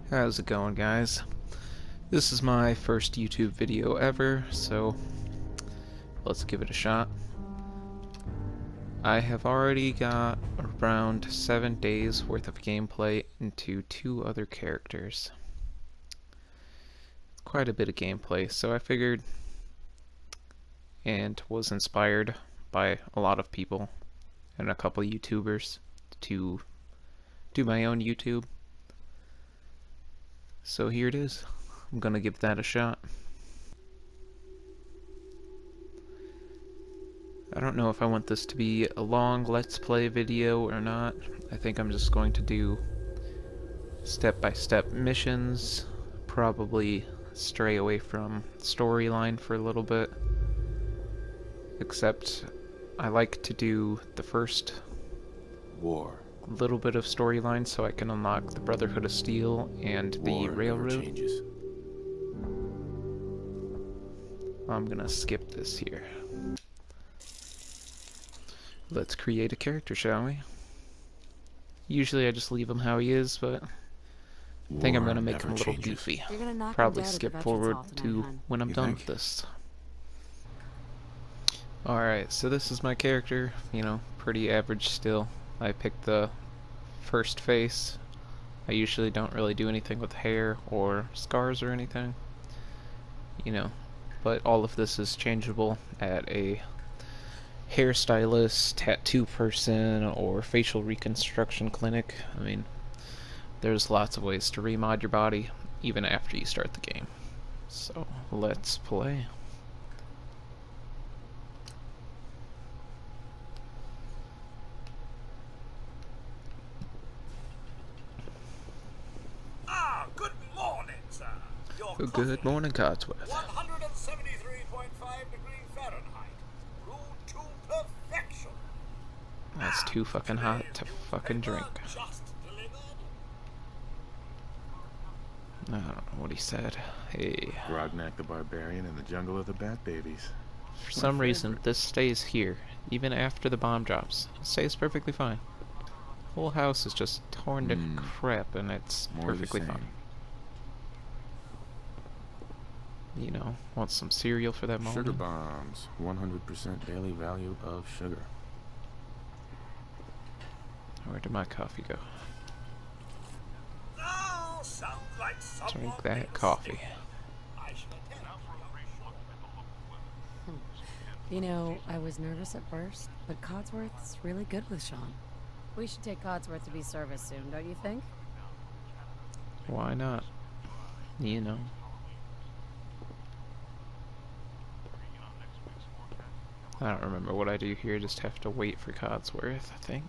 How's it going, guys? This is my first YouTube video ever, so let's give it a shot. I have already got around 7 days worth of gameplay into 2 other characters. Quite a bit of gameplay, so I figured and was inspired by a lot of people and a couple YouTubers to do my own YouTube. So here it is. I'm gonna give that a shot. I don't know if I want this to be a long Let's Play video or not. I think I'm just going to do step-by-step missions, probably stray away from storyline for a little bit. Except I like to do the first little bit of storyline so I can unlock the Brotherhood of Steel and the Railroad. Changes. I'm gonna skip this here. Let's create a character, shall we? Usually I just leave him how he is, but I think I'm gonna make him a little goofy. Probably skip forward to when I'm done with this. Alright, so this is my character, you know, pretty average still. I picked the first face. I usually don't really do anything with hair or scars or anything, you know, but all of this is changeable at a hairstylist, tattoo person, or facial reconstruction clinic. I mean, there's lots of ways to remod your body even after you start the game. So let's play. Good morning, sir. Good morning, Codsworth. 173.5 degree Fahrenheit. Brewed to perfection. That's too fucking hot to fucking drink. Just delivered. I don't know what he said. Hey. Grognak the Barbarian in the Jungle of the Bat Babies. For some reason, this stays here, even after the bomb drops. It stays perfectly fine. The whole house is just torn to crap, and it's perfectly fine. You know, want some cereal for that moment? Sugar bombs. 100% daily value of sugar. Where did my coffee go? Oh, sounds like Drink that coffee. I shall attend. You know, I was nervous at first, but Codsworth's really good with Sean. We should take Codsworth to be serviced soon, don't you think? Why not? You know. I don't remember what I do here, just have to wait for Codsworth, I think.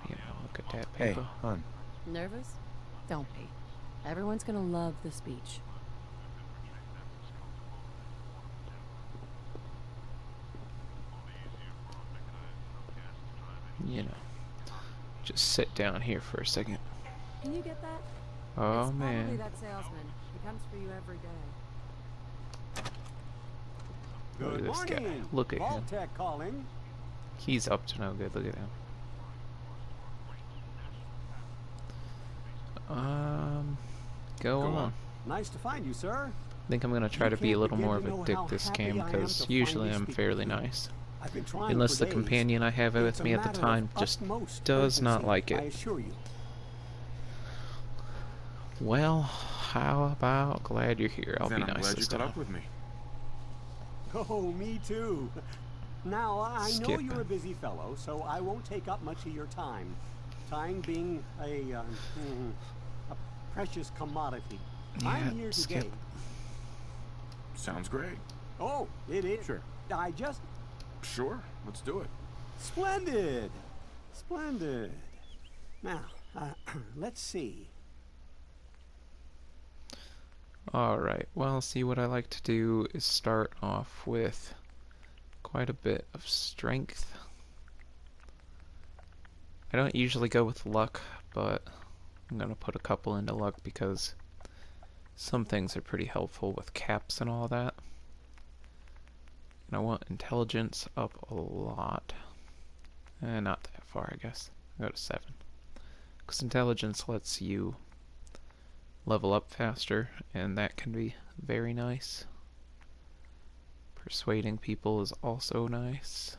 You know, look at that Hey, people. hon. Nervous? Don't be. Everyone's gonna love the speech. You know, just sit down here for a second. Can you get that? Oh It's probably man. that salesman. He comes for you every day. Look at Good this guy. morning. Look at him. Vault-Tec calling. He's up to no good, look at him. Go on. Nice to find you, sir. I think I'm gonna try to be a little more of a dick this game, because usually I'm fairly nice. I've been trying Unless for the days. companion I have It's with a me at the matter time of just utmost does not urgency, like I it. assure you. Well, how about glad you're here? I'll Then be I'm nice glad this you caught time. up with me. Oh, me too. Now, I know Skipping. you're a busy fellow, so I won't take up much of your time. Time being a precious commodity. Yeah, I'm here today. skip. Sounds great. Oh, it is. Sure. I just... Sure, let's do it. Splendid. Splendid. Now, let's see. Alright, well, see, what I like to do is start off with quite a bit of strength. I don't usually go with luck, but I'm gonna put a couple into luck because some things are pretty helpful with caps and all that. And I want intelligence up a lot. Not that far, I guess. I'll go to 7. Because intelligence lets you level up faster, and that can be very nice. Persuading people is also nice.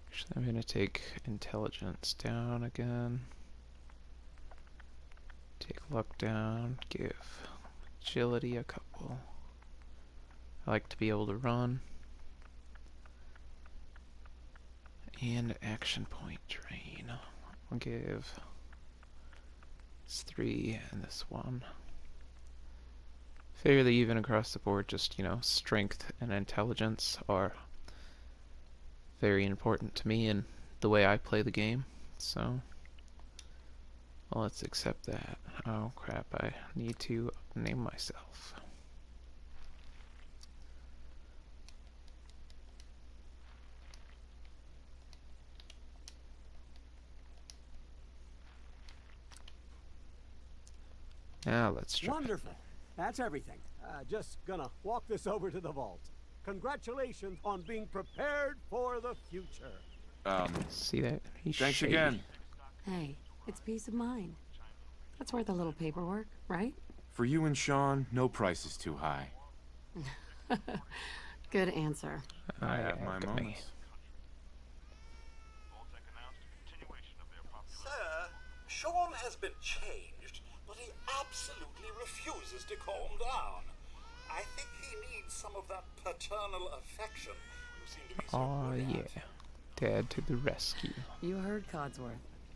Actually, I'm going to take intelligence down again. Take luck down. Give agility a couple. I like to be able to run. And action point drain. I'll give this 3 and this 1. Fairly even across the board, just, you know, strength and intelligence are very important to me and the way I play the game, so well, let's accept that. Oh crap, I need to name myself. Now let's try. Wonderful. That's everything. Just gonna walk this over to the vault. Congratulations on being prepared for the future. See that? He's Thanks shady. again. Hey, it's peace of mind. That's worth a little paperwork, right? For you and Sean, no price is too high. Good answer. I have my look at me. moments. Sir, Sean has been changed, but he absolutely refuses to calm down. I think he needs some of that paternal affection you seem to be so Oh good at. yeah. Dad to the rescue. You heard Codsworth.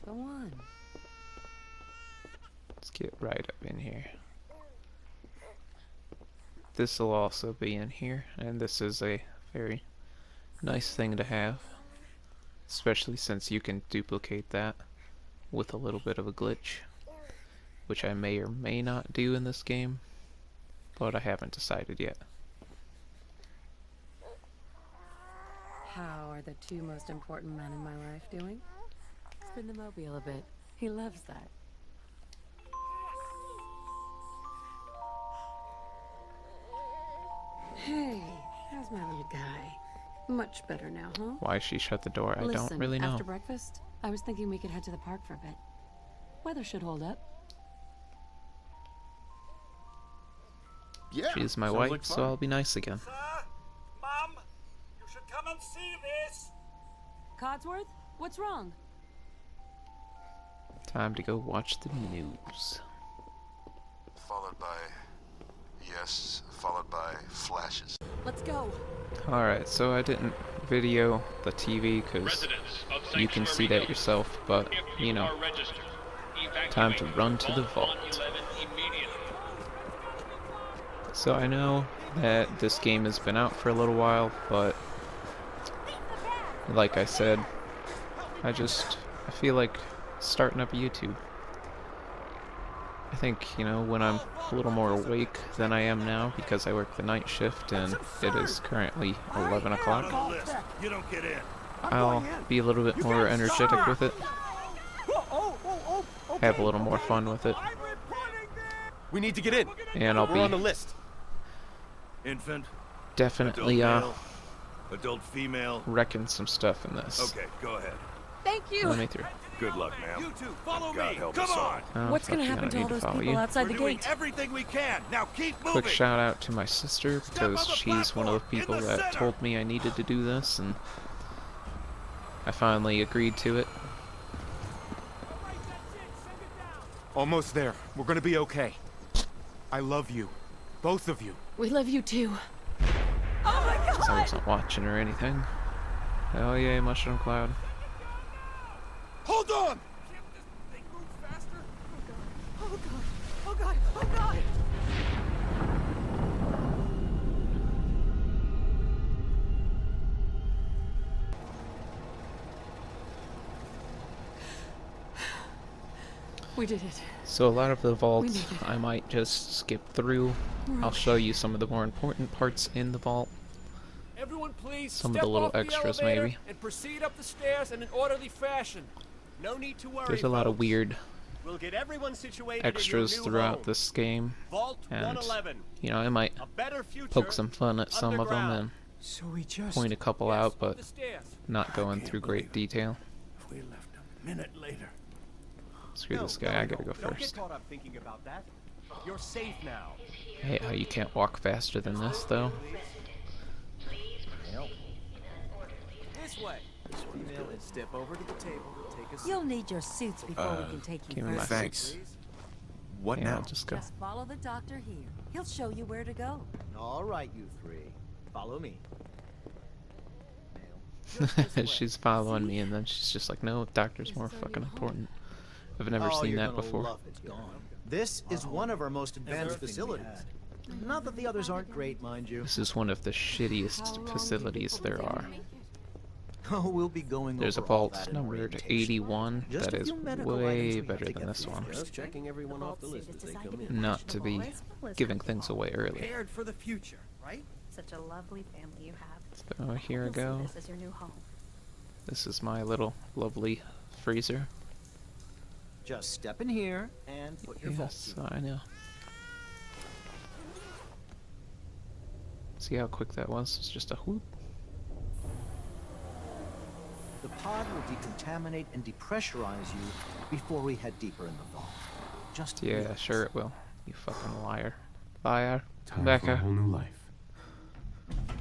Go on. Let's get right up in here. This will also be in here, and this is a very nice thing to have, especially since you can duplicate that with a little bit of a glitch, which I may or may not do in this game, but I haven't decided yet. How are the 2 most important men in my life doing? Spin the mobile a bit. He loves that. Hey, how's my little guy? Much better now, huh? Why she shut the door, I Listen, don't really know. after breakfast, I was thinking we could head to the park for a bit. Weather should hold up. Yeah. She's my sounds wife, like so fun. I'll be nice again. Sir, Mum, you should come and see this. Codsworth, what's wrong? Time to go watch the news. Followed by flashes. Let's go. Alright, so I didn't video the TV because you can see that yourself, but, you know, time to run to the vault. So I know that this game has been out for a little while, but like I said, I feel like starting up YouTube. I think, you know, when I'm a little more awake than I am now because I work the night shift and it is currently 11 o'clock, You don't get in. I'll be a little bit more energetic with it, have a little more fun with it, We need to get in. and I'll We're on the be list. Infant, definitely adult female. wrecking some stuff in this. Okay, go ahead. Thank you. Let me through. Good luck, ma'am. You two, follow God me. help Come us all. on. Oh, What's fuck, gonna you happen to don't all need those follow people you. outside We're the doing gate? everything we can. Now keep moving. Quick shout out to my sister because up the she's one of the platform, in people the that center. told me I needed to do this, and I finally agreed to it. Almost there. We're gonna be okay. I love you. Both of you. We love you too. So I wasn't watching or anything. Hell yeah, Mushroom Cloud. Hold on! Oh god. Oh god. We did it. So a lot of the We vaults need it. I might just skip through. I'll show you some of the more important parts in the vault. Everyone please Some of step the little off the extras, elevator maybe. and proceed up the stairs in an orderly fashion. No need to worry. There's a lot of folks. weird We'll get everyone situated extras in your new throughout home. this game, Vault and 111. you know, I might A better future. poke some fun at some of them underground. and So we just... point a couple Yes, out, up but the stairs. not going through great detail. If we left a minute later. Screw this guy, I gotta go Don't get first. caught up thinking about that. You're safe now. Hey, how you can't walk faster than this, though? This way. This female and step over to the table. Take a You'll need your suits before we can take you give me my first. Thanks. What Yeah, now? I'll just go. Just follow the doctor here. He'll show you where to go. All right, you three. Follow me. She's following me, and then she's just like, no, doctor's more fucking important. I've never Oh, seen you're that gonna before. love it, Dawn. This is one of our most advanced facilities. Not that the others aren't great, mind you. This is one of the shittiest facilities there are. Oh, we'll be going There's a over all vault that in numbered orientation. 81 Just that a is few medical way items we have better to than get this through one. first. Checking everyone off the list as they come in. Not to be giving things away early. Prepared for the future, right? Such a lovely family you have. So here I You'll see go. This is your new home. This is my little lovely freezer. Just step in here and put your vault Yes, key. I know. See how quick that was? It's just a whoop. The pod will decontaminate and depressurize you before we head deeper in the vault. Just Yeah, relax. sure it will. You fucking liar. Liar. Time Back for a up. whole new life.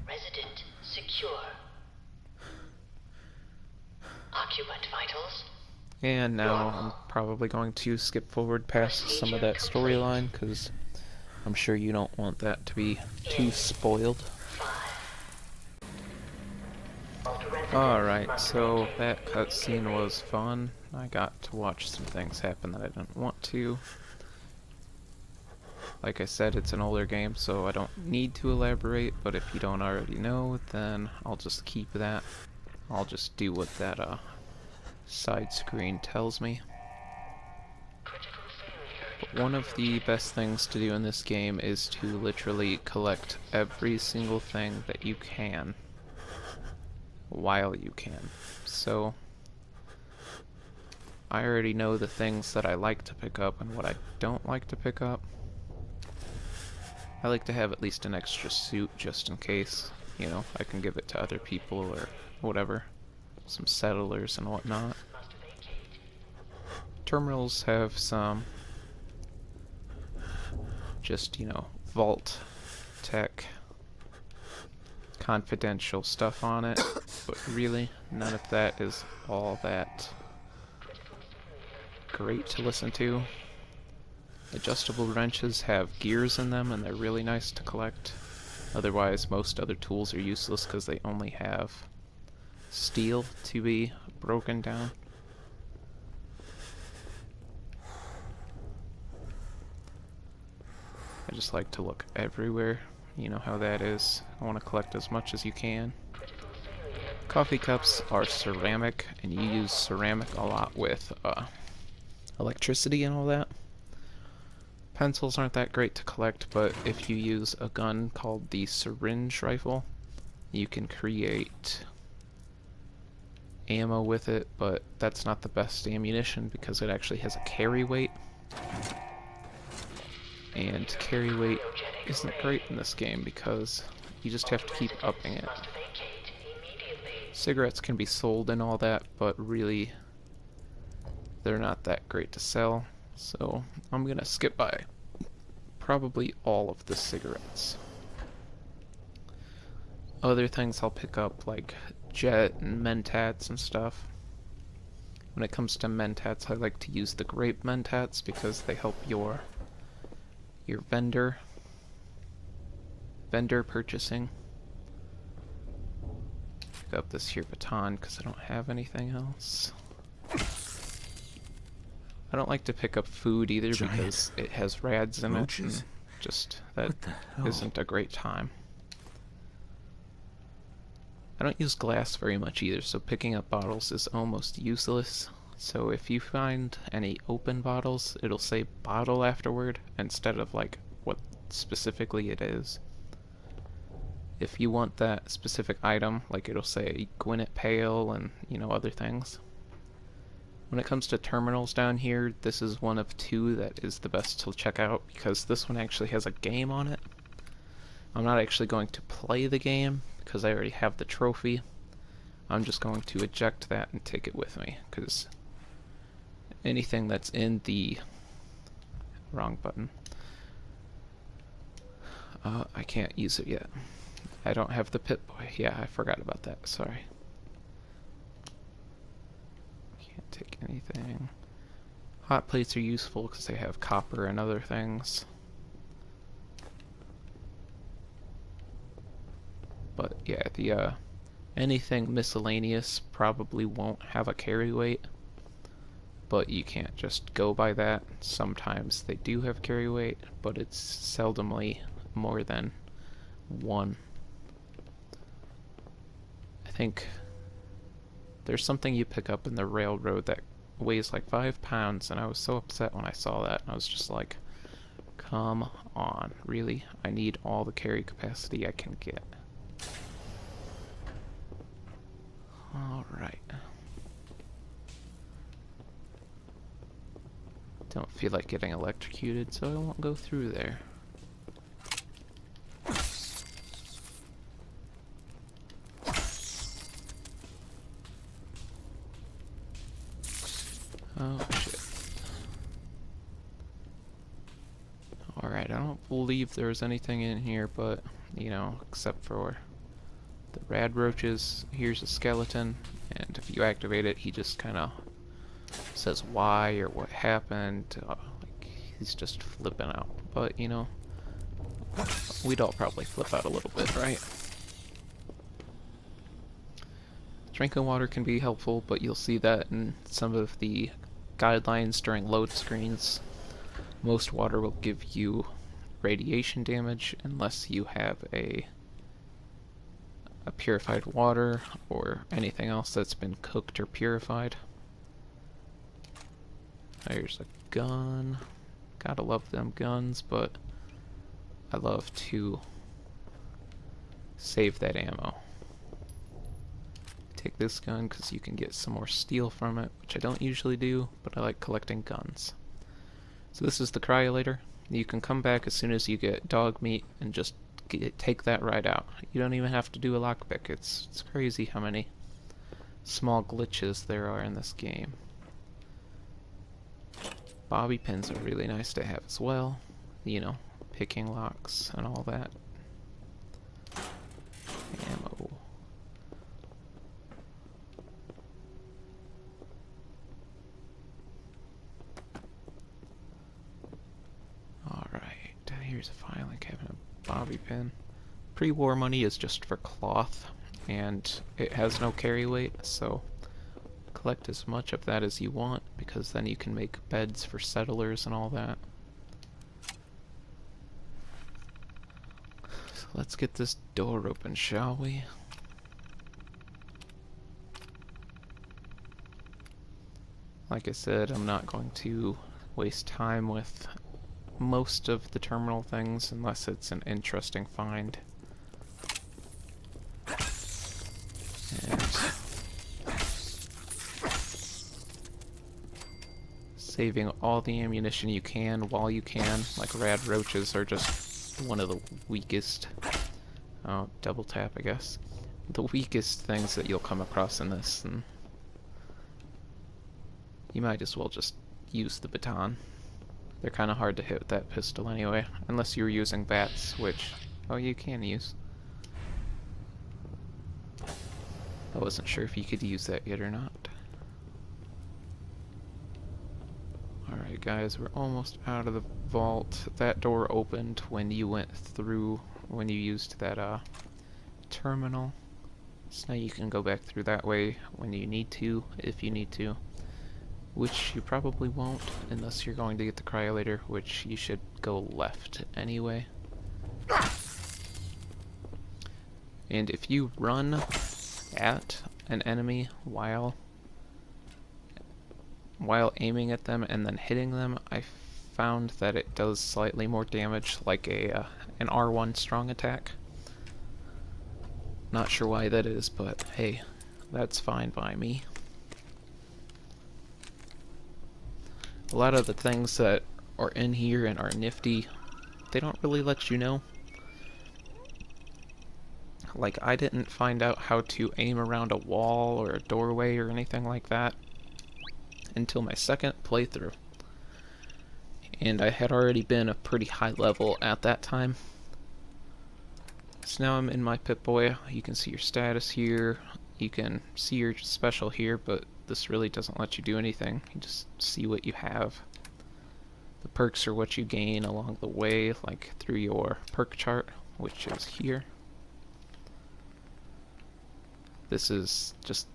Resident secure. Occupant vitals. And now I'm probably going to skip forward past some of that storyline, because I'm sure you don't want that to be too spoiled. Alright, so that cutscene was fun. I got to watch some things happen that I didn't want to. Like I said, it's an older game, so I don't need to elaborate, but if you don't already know, then I'll just keep that. I'll just do what that side screen tells me. But one of the best things to do in this game is to literally collect every single thing that you can while you can. So I already know the things that I like to pick up and what I don't like to pick up. I like to have at least an extra suit just in case, you know, I can give it to other people or whatever. Some settlers and whatnot. Terminals have some just, you know, vault tech confidential stuff on it, but really none of that is all that great to listen to. Adjustable wrenches have gears in them and they're really nice to collect. Otherwise most other tools are useless because they only have steel to be broken down. I just like to look everywhere. You know how that is. I want to collect as much as you can. Coffee cups are ceramic, and you use ceramic a lot with electricity and all that. Pencils aren't that great to collect, but if you use a gun called the syringe rifle, you can create ammo with it, but that's not the best ammunition because it actually has a carry weight. And carry weight isn't great in this game because you just have to keep upping it. Cigarettes can be sold and all that, but really they're not that great to sell, so I'm gonna skip by probably all of the cigarettes. Other things I'll pick up like Jet and Mentats and stuff. When it comes to Mentats, I like to use the grape Mentats because they help your vendor purchasing. Pick up this here baton because I don't have anything else. I don't like to pick up food either because it has rads in it, and just that isn't a great time. I don't use glass very much either, so picking up bottles is almost useless. So if you find any open bottles, it'll say bottle afterward instead of like what specifically it is. If you want that specific item, like it'll say Gwyneth Pale and, you know, other things. When it comes to terminals down here, this is one of two that is the best to check out because this one actually has a game on it. I'm not actually going to play the game because I already have the trophy, I'm just going to eject that and take it with me, because anything that's in the wrong button, I can't use it yet. I don't have the Pip-Boy. Yeah, I forgot about that. Sorry. Can't take anything. Hot plates are useful because they have copper and other things. But yeah, the anything miscellaneous probably won't have a carry weight, but you can't just go by that. Sometimes they do have carry weight, but it's seldomly more than 1. I think there's something you pick up in the railroad that weighs like 5 pounds, and I was so upset when I saw that. I was just like, come on, really? I need all the carry capacity I can get. Alright. Don't feel like getting electrocuted, so I won't go through there. Oh shit. Alright, I don't believe there's anything in here, but, you know, except for the rad roaches. Here's a skeleton, and if you activate it, he just kind of says why or what happened. Like, he's just flipping out. But, you know, we'd all probably flip out a little bit, right? Drinking water can be helpful, but you'll see that in some of the guidelines during load screens. Most water will give you radiation damage unless you have a purified water or anything else that's been cooked or purified. There's a gun. Gotta love them guns, but I love to save that ammo. Take this gun because you can get some more steel from it, which I don't usually do, but I like collecting guns. So this is the cryolator. You can come back as soon as you get dog meat and just take that right out. You don't even have to do a lockpick. It's crazy how many small glitches there are in this game. Bobby pins are really nice to have as well. You know, picking locks and all that. Ammo. Alright, here's a filing cabinet. Bobby pin. Pre-war money is just for cloth, and it has no carry weight, so collect as much of that as you want, because then you can make beds for settlers and all that. So let's get this door open, shall we? Like I said, I'm not going to waste time with most of the terminal things unless it's an interesting find. And saving all the ammunition you can while you can, like rad roaches are just one of the weakest, double tap I guess, the weakest things that you'll come across in this, and you might as well just use the baton. They're kind of hard to hit with that pistol anyway, unless you're using bats, which, oh, you can use. I wasn't sure if you could use that yet or not. Alright guys, we're almost out of the vault. That door opened when you went through, when you used that terminal. So now you can go back through that way when you need to, if you need to. Which you probably won't, unless you're going to get the cryolator, which you should go left anyway. And if you run at an enemy while aiming at them and then hitting them, I found that it does slightly more damage, like an R1 strong attack. Not sure why that is, but hey, that's fine by me. A lot of the things that are in here and are nifty, they don't really let you know. like, I didn't find out how to aim around a wall or a doorway or anything like that until my second playthrough. And I had already been a pretty high level at that time. So now I'm in my Pip-Boy. You can see your status here. You can see your special here, but this really doesn't let you do anything. You just see what you have. The perks are what you gain along the way, like through your perk chart, which is here. This is just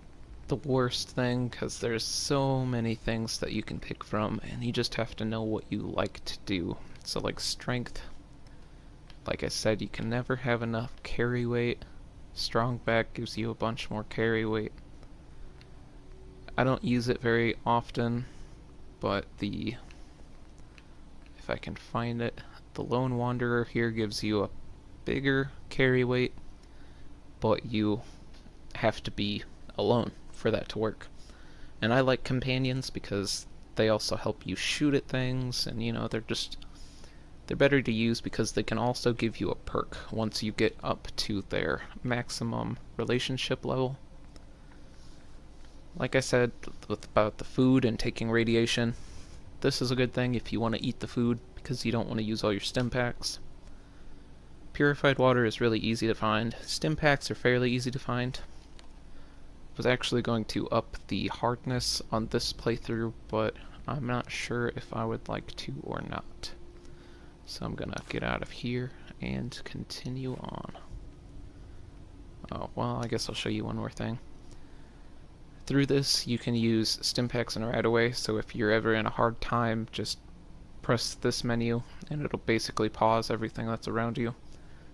the worst thing, because there's so many things that you can pick from, and you just have to know what you like to do. So like strength, like I said, you can never have enough carry weight. Strong back gives you a bunch more carry weight. I don't use it very often, but if I can find it, the Lone Wanderer here gives you a bigger carry weight, but you have to be alone for that to work. And I like companions because they also help you shoot at things, and you know, they're better to use because they can also give you a perk once you get up to their maximum relationship level. Like I said about the food and taking radiation, this is a good thing if you want to eat the food because you don't want to use all your stim packs. Purified water is really easy to find. Stim packs are fairly easy to find. I was actually going to up the hardness on this playthrough, but I'm not sure if I would like to or not. So I'm gonna get out of here and continue on. Oh, well, I guess I'll show you one more thing. Through this, you can use stim packs in a right away, so if you're ever in a hard time, just press this menu, and it'll basically pause everything that's around you.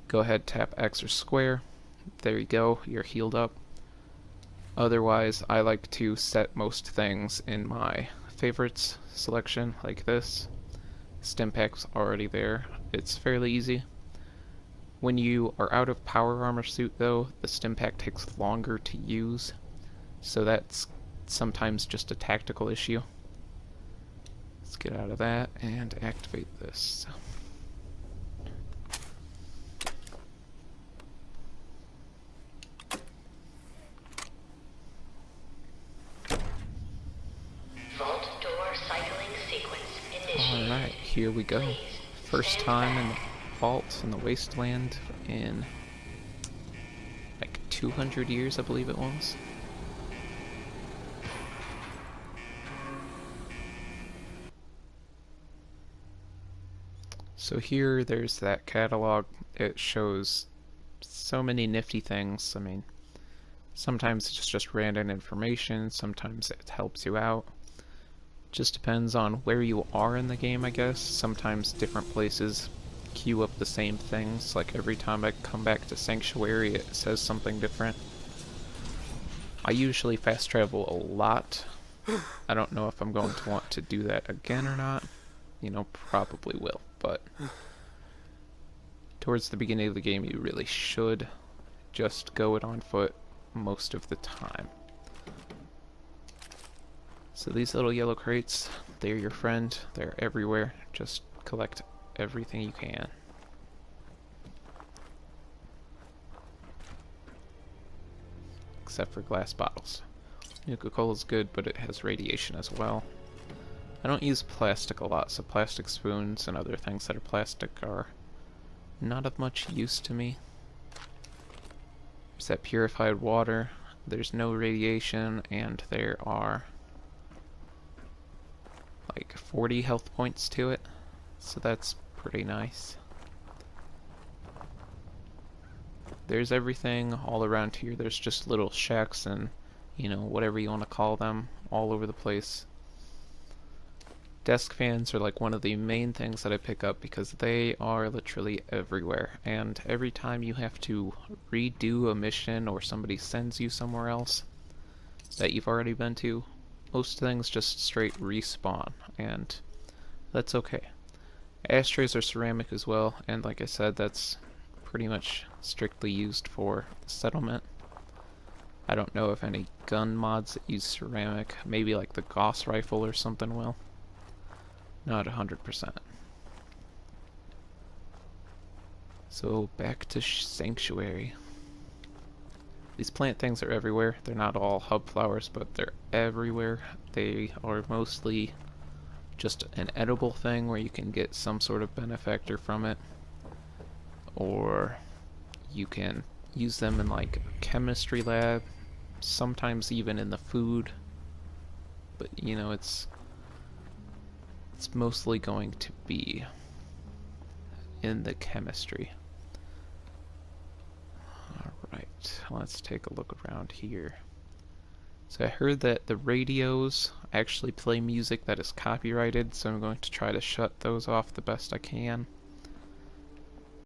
Go ahead, tap X or square. There you go, you're healed up. Otherwise, I like to set most things in my favorites selection, like this. Stim pack's already there. It's fairly easy. When you are out of power armor suit, though, the stim pack takes longer to use, so that's sometimes just a tactical issue. Let's get out of that and activate this. Vault door cycling sequence initiated. Alright, here we go. First time in the vault in the wasteland in like 200 years, I believe it was. So here there's that catalog. It shows so many nifty things. I mean, sometimes it's just random information, sometimes it helps you out. Just depends on where you are in the game, I guess. Sometimes different places queue up the same things, like every time I come back to Sanctuary it says something different. I usually fast travel a lot. I don't know if I'm going to want to do that again or not. You know, probably will, but towards the beginning of the game you really should just go it on foot most of the time. So these little yellow crates, they're your friend. They're everywhere. Just collect everything you can. Except for glass bottles. Nuka-Cola's good, but it has radiation as well. I don't use plastic a lot, so plastic spoons and other things that are plastic are not of much use to me. There's that purified water. There's no radiation, and there are like 40 health points to it, so that's pretty nice. There's everything all around here. There's just little shacks and, you know, whatever you want to call them, all over the place. Desk fans are like one of the main things that I pick up because they are literally everywhere, and every time you have to redo a mission or somebody sends you somewhere else that you've already been to, most things just straight respawn, and that's okay. Ashtrays are ceramic as well, and like I said, that's pretty much strictly used for the settlement. I don't know if any gun mods that use ceramic, maybe like the Gauss rifle or something will. Not 100%. So back to Sanctuary. These plant things are everywhere. They're not all hub flowers, but they're everywhere. They are mostly just an edible thing where you can get some sort of benefactor from it, or you can use them in like a chemistry lab, sometimes even in the food, but you know, it's mostly going to be in the chemistry. Alright, let's take a look around here. So I heard that the radios actually play music that is copyrighted, so I'm going to try to shut those off the best I can.